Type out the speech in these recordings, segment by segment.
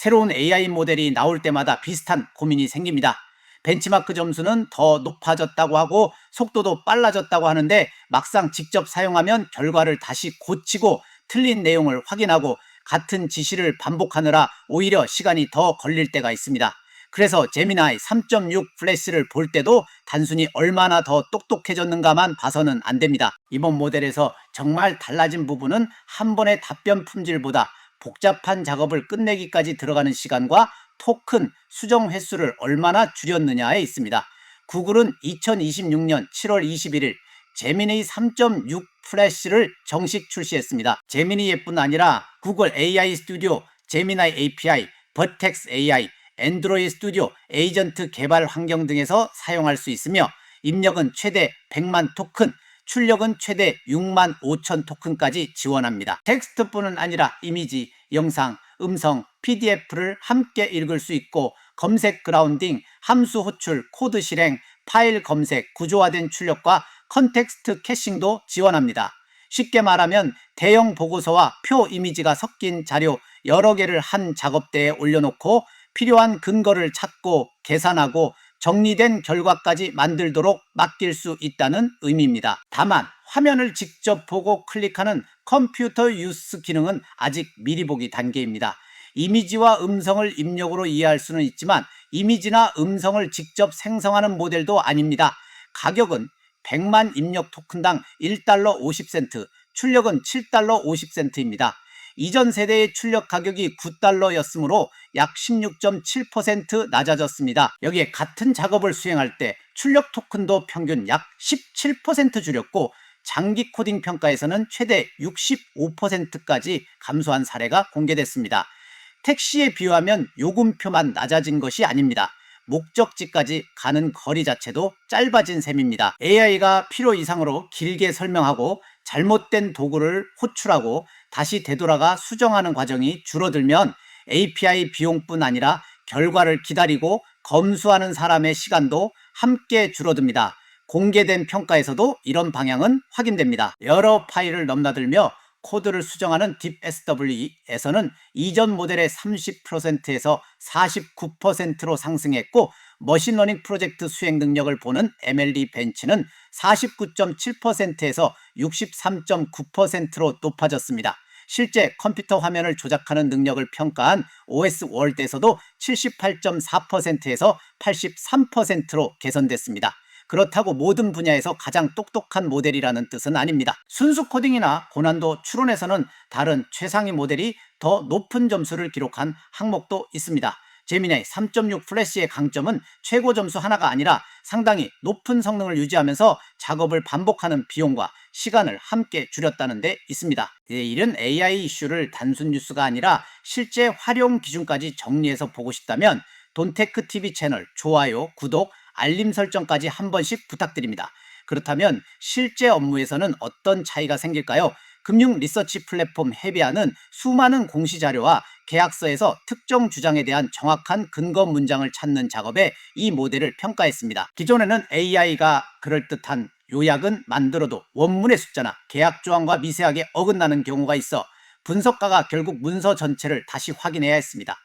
새로운 AI 모델이 나올 때마다 비슷한 고민이 생깁니다. 벤치마크 점수는 더 높아졌다고 하고 속도도 빨라졌다고 하는데 막상 직접 사용하면 결과를 다시 고치고 틀린 내용을 확인하고 같은 지시를 반복하느라 오히려 시간이 더 걸릴 때가 있습니다. 그래서 제미나이 3.6 플래시를 볼 때도 단순히 얼마나 더 똑똑해졌는가만 봐서는 안 됩니다. 이번 모델에서 정말 달라진 부분은 한 번의 답변 품질보다 복잡한 작업을 끝내기까지 들어가는 시간과 토큰 수정 횟수를 얼마나 줄였느냐에 있습니다. 구글은 2026년 7월 21일 제미니 3.6 플래시를 정식 출시했습니다. 제미니뿐 아니라 구글 AI 스튜디오, 제미나이 API, 버텍스 AI, 엔드로이드 스튜디오, 에이전트 개발 환경 등에서 사용할 수 있으며 입력은 최대 100만 토큰, 출력은 최대 6만 5천 토큰까지 지원합니다. 텍스트뿐은 아니라 이미지, 영상, 음성, PDF를 함께 읽을 수 있고 검색 그라운딩, 함수 호출, 코드 실행, 파일 검색, 구조화된 출력과 컨텍스트 캐싱도 지원합니다. 쉽게 말하면 대형 보고서와 표 이미지가 섞인 자료 여러 개를 한 작업대에 올려놓고 필요한 근거를 찾고 계산하고 정리된 결과까지 만들도록 맡길 수 있다는 의미입니다. 다만 화면을 직접 보고 클릭하는 컴퓨터 유스 기능은 아직 미리 보기 단계입니다. 이미지와 음성을 입력으로 이해할 수는 있지만 이미지나 음성을 직접 생성하는 모델도 아닙니다. 가격은 100만 입력 토큰당 1달러 50센트, 출력은 7달러 50센트입니다. 이전 세대의 출력 가격이 9달러였으므로 약 16.7% 낮아졌습니다. 여기에 같은 작업을 수행할 때 출력 토큰도 평균 약 17% 줄였고 장기 코딩 평가에서는 최대 65%까지 감소한 사례가 공개됐습니다. 택시에 비유하면 요금표만 낮아진 것이 아닙니다. 목적지까지 가는 거리 자체도 짧아진 셈입니다. AI가 필요 이상으로 길게 설명하고 잘못된 도구를 호출하고 다시 되돌아가 수정하는 과정이 줄어들면 API 비용뿐 아니라 결과를 기다리고 검수하는 사람의 시간도 함께 줄어듭니다. 공개된 평가에서도 이런 방향은 확인됩니다. 여러 파일을 넘나들며 코드를 수정하는 DeepSW에서는 이전 모델의 30%에서 49%로 상승했고 머신러닝 프로젝트 수행 능력을 보는 MLD 벤치는 49.7%에서 63.9%로 높아졌습니다. 실제 컴퓨터 화면을 조작하는 능력을 평가한 OS 월드에서도 78.4%에서 83%로 개선됐습니다. 그렇다고 모든 분야에서 가장 똑똑한 모델이라는 뜻은 아닙니다. 순수 코딩이나 고난도 추론에서는 다른 최상위 모델이 더 높은 점수를 기록한 항목도 있습니다. 제미나이 3.6 플래시의 강점은 최고 점수 하나가 아니라 상당히 높은 성능을 유지하면서 작업을 반복하는 비용과 시간을 함께 줄였다는 데 있습니다. 이런 AI 이슈를 단순 뉴스가 아니라 실제 활용 기준까지 정리해서 보고 싶다면 돈테크TV 채널 좋아요, 구독, 알림 설정까지 한 번씩 부탁드립니다. 그렇다면 실제 업무에서는 어떤 차이가 생길까요? 금융 리서치 플랫폼 헤비아는 수많은 공시자료와 계약서에서 특정 주장에 대한 정확한 근거 문장을 찾는 작업에 이 모델을 평가했습니다. 기존에는 AI가 그럴듯한 요약은 만들어도 원문의 숫자나 계약 조항과 미세하게 어긋나는 경우가 있어 분석가가 결국 문서 전체를 다시 확인해야 했습니다.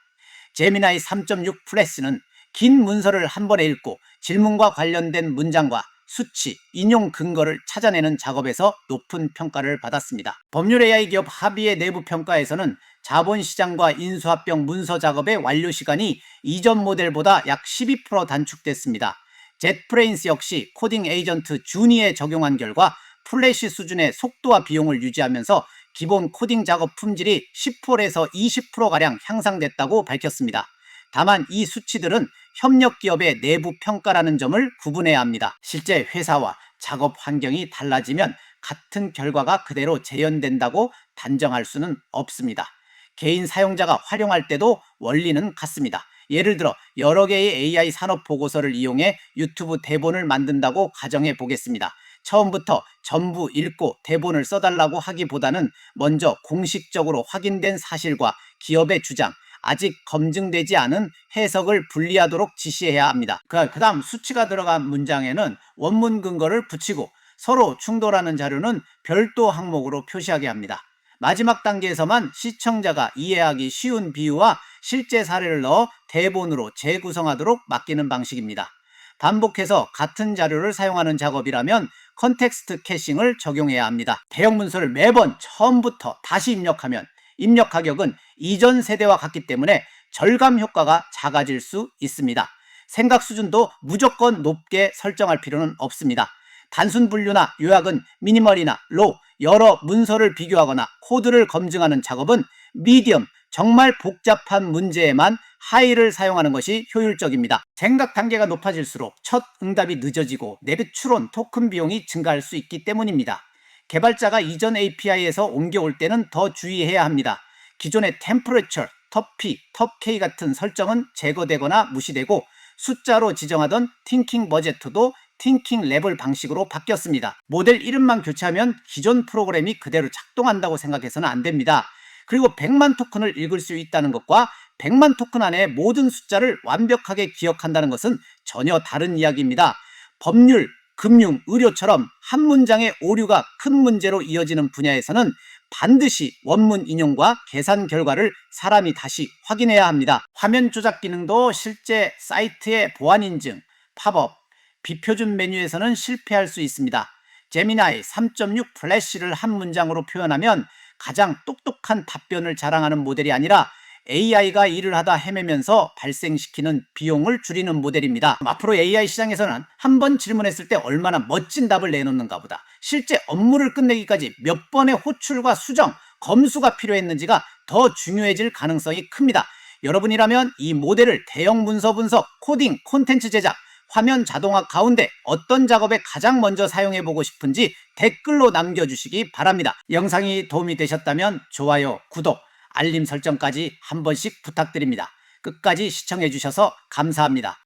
제미나이 3.6 플래시는 긴 문서를 한 번에 읽고 질문과 관련된 문장과 수치, 인용 근거를 찾아내는 작업에서 높은 평가를 받았습니다. 법률 AI 기업 합의의 내부 평가에서는 자본시장과 인수합병 문서 작업의 완료 시간이 이전 모델보다 약 12% 단축됐습니다. 젯프레인스 역시 코딩 에이전트 주니에 적용한 결과 플래시 수준의 속도와 비용을 유지하면서 기본 코딩 작업 품질이 10%에서 20%가량 향상됐다고 밝혔습니다. 다만 이 수치들은 협력 기업의 내부 평가라는 점을 구분해야 합니다. 실제 회사와 작업 환경이 달라지면 같은 결과가 그대로 재현된다고 단정할 수는 없습니다. 개인 사용자가 활용할 때도 원리는 같습니다. 예를 들어 여러 개의 AI 산업 보고서를 이용해 유튜브 대본을 만든다고 가정해 보겠습니다. 처음부터 전부 읽고 대본을 써달라고 하기보다는 먼저 공식적으로 확인된 사실과 기업의 주장, 아직 검증되지 않은 해석을 분리하도록 지시해야 합니다. 그 다음 수치가 들어간 문장에는 원문 근거를 붙이고 서로 충돌하는 자료는 별도 항목으로 표시하게 합니다. 마지막 단계에서만 시청자가 이해하기 쉬운 비유와 실제 사례를 넣어 대본으로 재구성하도록 맡기는 방식입니다. 반복해서 같은 자료를 사용하는 작업이라면 컨텍스트 캐싱을 적용해야 합니다. 대형 문서를 매번 처음부터 다시 입력하면 입력 가격은 이전 세대와 같기 때문에 절감 효과가 작아질 수 있습니다. 생각 수준도 무조건 높게 설정할 필요는 없습니다. 단순 분류나 요약은 미니멀이나 로우, 여러 문서를 비교하거나 코드를 검증하는 작업은 미디엄, 정말 복잡한 문제에만 하이를 사용하는 것이 효율적입니다. 생각 단계가 높아질수록 첫 응답이 늦어지고 내부 추론, 토큰 비용이 증가할 수 있기 때문입니다. 개발자가 이전 API에서 옮겨올 때는 더 주의해야 합니다. 기존의 템퍼레처, 텁P, 텁K 같은 설정은 제거되거나 무시되고 숫자로 지정하던 팅킹 버젯도 팅킹 레벨 방식으로 바뀌었습니다. 모델 이름만 교체하면 기존 프로그램이 그대로 작동한다고 생각해서는 안 됩니다. 그리고 100만 토큰을 읽을 수 있다는 것과 100만 토큰 안에 모든 숫자를 완벽하게 기억한다는 것은 전혀 다른 이야기입니다. 법률, 금융, 의료처럼 한 문장의 오류가 큰 문제로 이어지는 분야에서는 반드시 원문 인용과 계산 결과를 사람이 다시 확인해야 합니다. 화면 조작 기능도 실제 사이트의 보안 인증, 팝업, 비표준 메뉴에서는 실패할 수 있습니다. 제미나이 3.6 플래시를 한 문장으로 표현하면 가장 똑똑한 답변을 자랑하는 모델이 아니라 AI가 일을 하다 헤매면서 발생시키는 비용을 줄이는 모델입니다. 앞으로 AI 시장에서는 한 번 질문했을 때 얼마나 멋진 답을 내놓는가 보다 실제 업무를 끝내기까지 몇 번의 호출과 수정, 검수가 필요했는지가 더 중요해질 가능성이 큽니다. 여러분이라면 이 모델을 대형 문서 분석, 코딩, 콘텐츠 제작, 화면 자동화 가운데 어떤 작업에 가장 먼저 사용해보고 싶은지 댓글로 남겨주시기 바랍니다. 영상이 도움이 되셨다면 좋아요, 구독, 알림 설정까지 한 번씩 부탁드립니다. 끝까지 시청해주셔서 감사합니다.